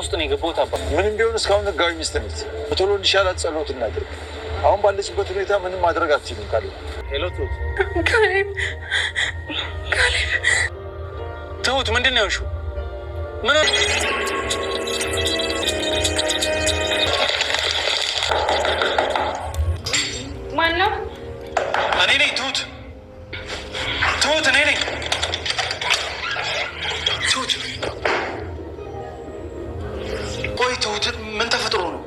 ውስጥ ነው የገባሁት። አባ ምንም ቢሆን እስካሁን ህጋዊ ሚስት ነች። ቶሎ እንዲሻላት ጸሎት እናድርግ። አሁን ባለችበት ሁኔታ ምንም ማድረግ አትችልም። ካሌብ ሄሎ ትሁት። ካሌብ ትሁት ምንድን ነው ያልሽው? ምን ማን ነው? እኔ ነኝ ትሁት። እኔ ነኝ ትሁት። ቆይ ትሁት ምን ተፈጥሮ ነው?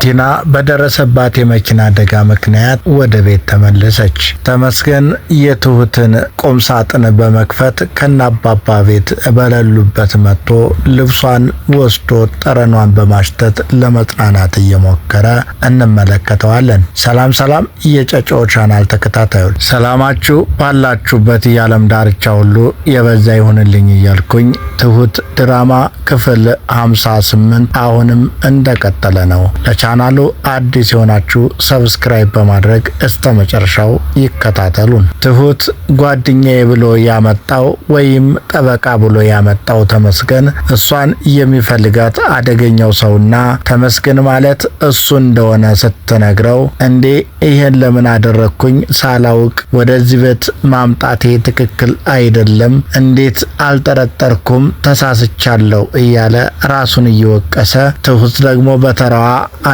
ቲና በደረሰባት የመኪና አደጋ ምክንያት ወደ ቤት ተመለሰች። ተመስገን የትሁትን ቁም ሳጥን በመክፈት ከናባባ ቤት በሌሉበት መጥቶ ልብሷን ወስዶ ጠረኗን በማሽተት ለመጽናናት እየሞከረ እንመለከተዋለን። ሰላም የጨጮ ቻናል ተከታታዮች ሰላማችሁ ባላችሁበት የዓለም ዳርቻ ሁሉ የበዛ ይሁንልኝ እያልኩኝ ትሁት ድራማ ክፍል 58 አሁንም እንደቀጠለ ነው። ቻናሉ አዲስ የሆናችሁ ሰብስክራይብ በማድረግ እስከ መጨረሻው ይከታተሉን። ትሁት ጓደኛዬ ብሎ ያመጣው ወይም ጠበቃ ብሎ ያመጣው ተመስገን እሷን የሚፈልጋት አደገኛው ሰውና ተመስገን ማለት እሱ እንደሆነ ስትነግረው እንዴ ይሄን ለምን አደረኩኝ ሳላውቅ ወደዚህ ቤት ማምጣቴ ትክክል አይደለም፣ እንዴት አልጠረጠርኩም፣ ተሳስቻለሁ እያለ ራሱን እየወቀሰ ትሁት ደግሞ በተራዋ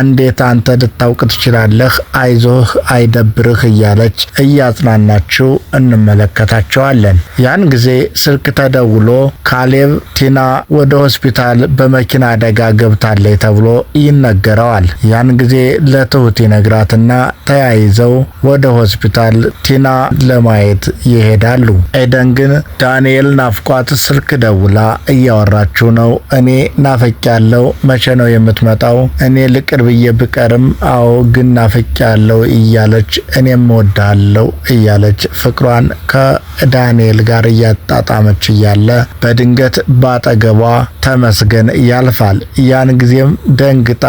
እንዴት አንተ ልታውቅ ትችላለህ፣ አይዞህ አይደብርህ እያለች እያጽናናችው እንመለከታቸዋለን። ያን ጊዜ ስልክ ተደውሎ ካሌብ ቲና ወደ ሆስፒታል በመኪና አደጋ ገብታለች ተብሎ ይነገረዋል። ያን ጊዜ ለትሁት ይነግራትና ተያይዘው ወደ ሆስፒታል ቲና ለማየት ይሄዳሉ። ኤደን ግን ዳንኤል ናፍቋት ስልክ ደውላ እያወራችው ነው። እኔ ናፍቄያለሁ፣ መቼ ነው የምትመጣው? እኔ ልቅርብ ብቀርም አዎ ግን ናፍቄያለሁ እያለች እኔም እወድሃለሁ እያለች ፍቅሯን ከዳንኤል ጋር እያጣጣመች እያለ በድንገት ባጠገቧ ተመስገን ያልፋል። ያን ጊዜም ደንግጣ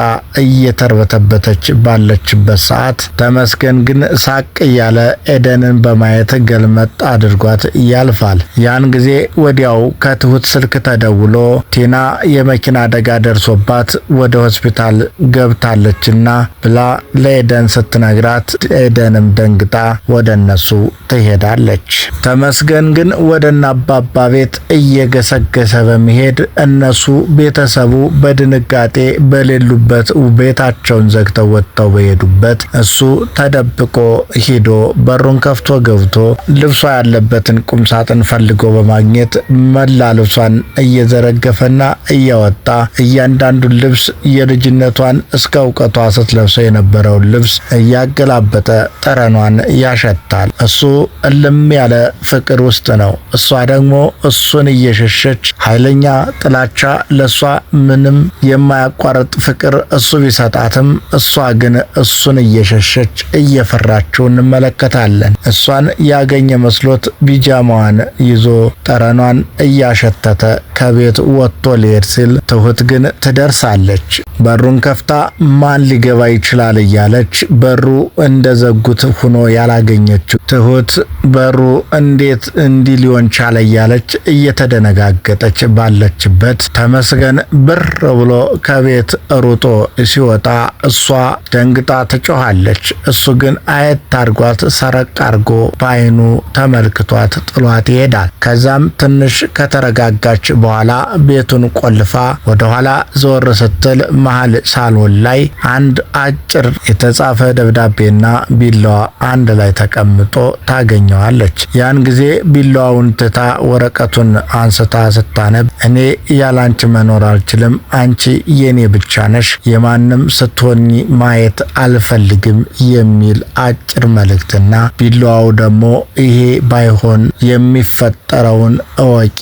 እየተርበተበተች ባለችበት ሰዓት ተመስገን ግን ሳቅ እያለ ኤደንን በማየት ገልመጥ አድርጓት ያልፋል። ያን ጊዜ ወዲያው ከትሁት ስልክ ተደውሎ ቲና የመኪና አደጋ ደርሶባት ወደ ሆስፒታል ገብታለችና ብላ ለኤደን ስትነግራት ኤደንም ደንግጣ ወደ እነሱ ትሄዳለች። ተመስገን ግን ወደ አባባ ቤት እየገሰገሰ በመሄድ እነሱ ቤተሰቡ በድንጋጤ በሌሉበት ቤታቸውን ዘግተው ወጥተው በሄዱበት እሱ ተደብቆ ሂዶ በሩን ከፍቶ ገብቶ ልብሷ ያለበትን ቁም ሳጥን ፈልጎ በማግኘት መላ ልብሷን እየዘረገፈና እያወጣ እያንዳንዱን ልብስ የልጅነቷን እስከ እውቀቷ ስትለብሰው የነበረውን ልብስ እያገላበጠ ጠረኗን ያሸታል። እሱ እልም ያለ ፍቅር ውስጥ ነው። እሷ ደግሞ እሱን እየሸሸች ኃይለኛ ጥላቻ ለሷ ምንም የማያቋርጥ ፍቅር እሱ ቢሰጣትም እሷ ግን እሱን እየሸሸች እየፈራችው እንመለከታለን። እሷን ያገኘ መስሎት ቢጃማዋን ይዞ ጠረኗን እያሸተተ ከቤት ወጥቶ ሊሄድ ሲል ትሁት ግን ትደርሳለች። በሩን ከፍታ ማን ሊገባ ይችላል እያለች በሩ እንደዘጉት ሆኖ ያላገኘችው ትሁት በሩ እንዴት እንዲህ ሊሆን ቻለ እያለች እየተደነጋገጠች ባለችበት ተመስገን ብር ብሎ ከቤት ሩጦ ሲወጣ እሷ ደንግጣ ትጮኻለች። እሱ ግን አየት አድርጓት ሰረቅ አድርጎ በዓይኑ ተመልክቷት ጥሏት ይሄዳል። ከዛም ትንሽ ከተረጋጋች በኋላ ቤቱን ቆልፋ ወደኋላ ዞር ስትል መሀል ሳሎን ላይ አንድ አጭር የተጻፈ ደብዳቤና ቢላዋ አንድ ላይ ተቀምጦ ታገኘዋለች። ያን ጊዜ ቢላዋውን ትታ ወረቀቱን አንስታ ስታነብ እኔ ያላንቺ መኖር አልችልም፣ አንቺ የኔ ብቻ ነሽ፣ የማንም ስትሆኚ ማየት አልፈልግም የሚል አጭር መልእክትና ቢላዋው ደግሞ ይሄ ባይሆን የሚፈጠረውን እወቂ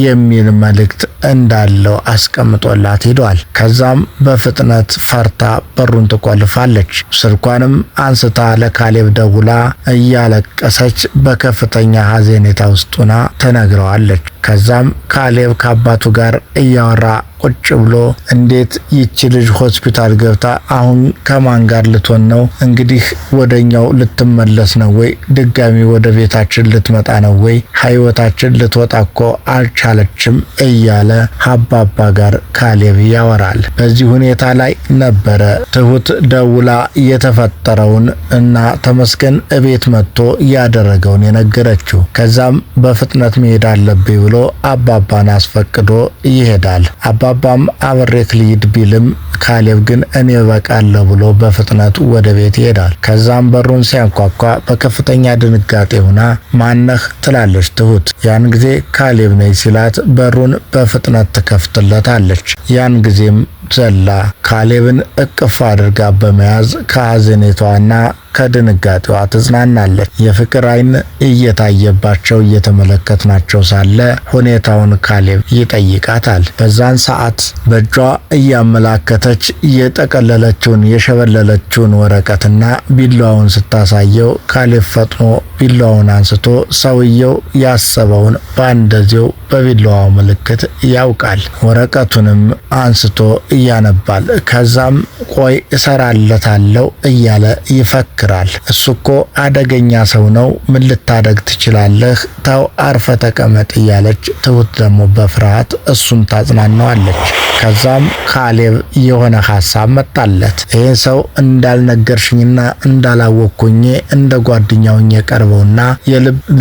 የሚል መልእክት እንዳለው አስቀምጦላት ሄዷል። ከዛም በፍጥነት ፈርታ በሩን ትቆልፋለች። ስልኳንም አንስታ ለካሌብ ደውላ እያለቀሰች በከፍተኛ ሐዘኔታ ውስጥ ሆና ትነግረዋለች። ከዛም ካሌብ ከአባቱ ጋር እያወራ ቁጭ ብሎ እንዴት ይቺ ልጅ ሆስፒታል ገብታ አሁን ከማን ጋር ልትሆን ነው? እንግዲህ ወደኛው ልትመለስ ነው ወይ? ድጋሚ ወደ ቤታችን ልትመጣ ነው ወይ? ህይወታችን ልትወጣ እኮ አልቻለችም እያለ አባባ ጋር ካሌብ ያወራል። በዚህ ሁኔታ ላይ ነበረ ትሁት ደውላ የተፈጠረውን እና ተመስገን እቤት መጥቶ ያደረገውን የነገረችው። ከዛም በፍጥነት መሄድ አለብኝ ብሎ አባባን አስፈቅዶ ይሄዳል። አባባም አብሬክ ልሂድ ቢልም ካሌብ ግን እኔ በቃለሁ ብሎ በፍጥነት ወደ ቤት ይሄዳል። ከዛም በሩን ሲያንኳኳ በከፍተኛ ድንጋጤ ሆና ማነህ ትላለች ትሁት። ያን ጊዜ ካሌብ ነኝ ሲላት በሩን በፍጥነት ትከፍትለታለች። ያን ጊዜም ዘላ ካሌብን እቅፍ አድርጋ በመያዝ ከሐዘኔቷና ከድንጋጤዋ ትጽናናለች። የፍቅር አይን እየታየባቸው እየተመለከትናቸው ሳለ ሁኔታውን ካሌብ ይጠይቃታል። በዛን ሰዓት በእጇ እያመላከተች የጠቀለለችውን የሸበለለችውን ወረቀትና ቢላዋውን ስታሳየው ካሌብ ፈጥኖ ቢላዋውን አንስቶ ሰውየው ያሰበውን በአንደዚው በቢላዋው ምልክት ያውቃል። ወረቀቱንም አንስቶ ያነባል። ከዛም ቆይ እሰራለታለሁ እያለ ይፈክራል። እሱ እኮ አደገኛ ሰው ነው፣ ምን ልታደግ ትችላለህ? ተው አርፈ ተቀመጥ እያለች ትሁት ደግሞ በፍርሃት እሱን ታጽናናዋለች። ከዛም ካሌብ የሆነ ሐሳብ መጣለት። ይሄን ሰው እንዳልነገርሽኝና እንዳላወቅኩኝ እንደ ጓደኛውኝ የቀርበውና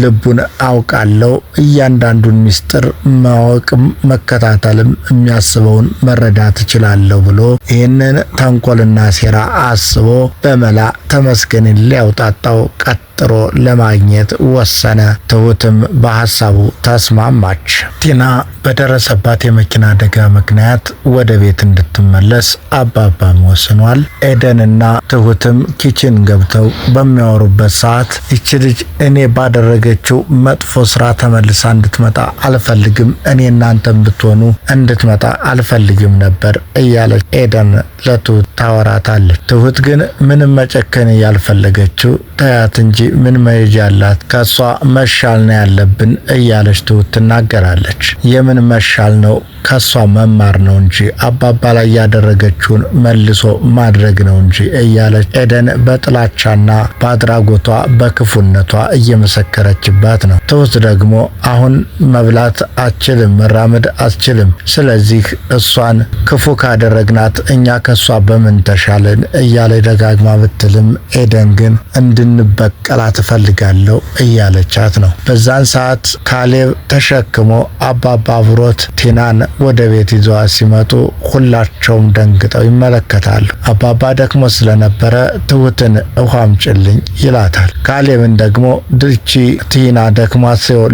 ልቡን አውቃለሁ፣ እያንዳንዱን ሚስጥር ማወቅም መከታተልም የሚያስበውን መረዳት እችላለሁ ብሎ ይህንን ተንኮልና ሴራ አስቦ በመላ ተመስገንን ሊያውጣጣው ቀጥሮ ለማግኘት ወሰነ። ትሁትም በሐሳቡ ተስማማች። ቲና በደረሰባት የመኪና አደጋ ምክንያት ወደ ቤት እንድትመለስ አባባም ወስኗል። ኤደንና ትሁትም ኪችን ገብተው በሚያወሩበት ሰዓት ይቺ ልጅ እኔ ባደረገችው መጥፎ ስራ ተመልሳ እንድትመጣ አልፈልግም፣ እኔ እናንተም ብትሆኑ እንድትመጣ አልፈልግም ነበር እያለች ኤደን ለትሁት ታወራታለች። ትሁት ግን ምንም መጨከን ያልፈለገችው ተያት እንጂ ምን መሄጃ አላት፣ ከሷ መሻል ነው ያለብን እያለች ትሁት ትናገራለች። የምን መሻል ነው? ከሷ መማር ነው እንጂ አባባ ላይ ያደረገችውን መልሶ ማድረግ ነው እንጂ እያለች ኤደን በጥላቻና በአድራጎቷ በክፉነቷ እየመሰከረችባት ነው። ትሁት ደግሞ አሁን መብላት አትችልም፣ መራመድ አትችልም፣ ስለዚህ እሷን ክፉ ካደረግናት እኛ ከሷ በምን ተሻለን እያለ ደጋግማ ብትልም ኤደን ግን እንድንበቀላ ትፈልጋለሁ እያለቻት ነው። በዛን ሰዓት ካሌብ ተሸክሞ አባባ አብሮት ቲናን ወደ ቤት ይዘዋ ሲመጡ ሁላቸውም ደንግጠው ይመለከታሉ። አባባ ደክሞ ስለነበረ ትሁትን ውሃም ጭልኝ ይላታል። ካሌብን ደግሞ ድርቺ ቲና ደክማ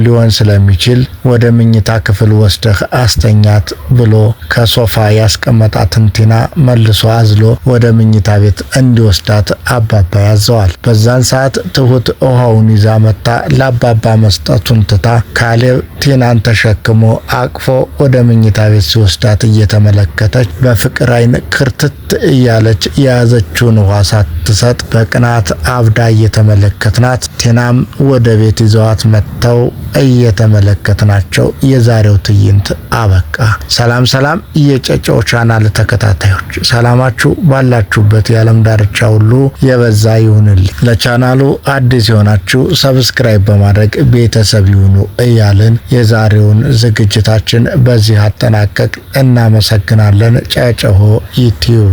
ሊሆን ስለሚችል ወደ መኝታ ክፍል ወስደህ አስተኛት ብሎ ከሶፋ ያስቀመጣትን ቲና መልሶ አዝሎ ወደ መኝታ ቤት እንዲወስዳት አባባ ያዘዋል። በዛን ሰዓት ትሁት ውሃውን ይዛ መጣ ለአባባ መስጠቱን ትታ ካሌብ ቲናን ተሸክሞ አቅፎ ወደ መኝታ ቤት ሲወስዳት እየተመለከተች በፍቅር አይን ክርትት እያለች የያዘችውን ውሃ ሳትሰጥ በቅናት አብዳ እየተመለከትናት ቲናም ወደ ቤት ይዘዋት መጥተው እየተመለከትናቸው የዛሬው ትዕይንት አበቃ። ሰላም ሰላም የጨጨው ቻናል ተከታታዮች ሰላማችሁ ባላችሁበት የዓለም ዳርቻ ሁሉ የበዛ ይሁንልኝ። ለቻናሉ አዲስ የሆናችሁ ሰብስክራይብ በማድረግ ቤተሰብ ይሁኑ እያልን የዛሬውን ዝግጅታችን በዚህ አጠናቀቅ። እናመሰግናለን። ጨጨሆ ዩቲዩብ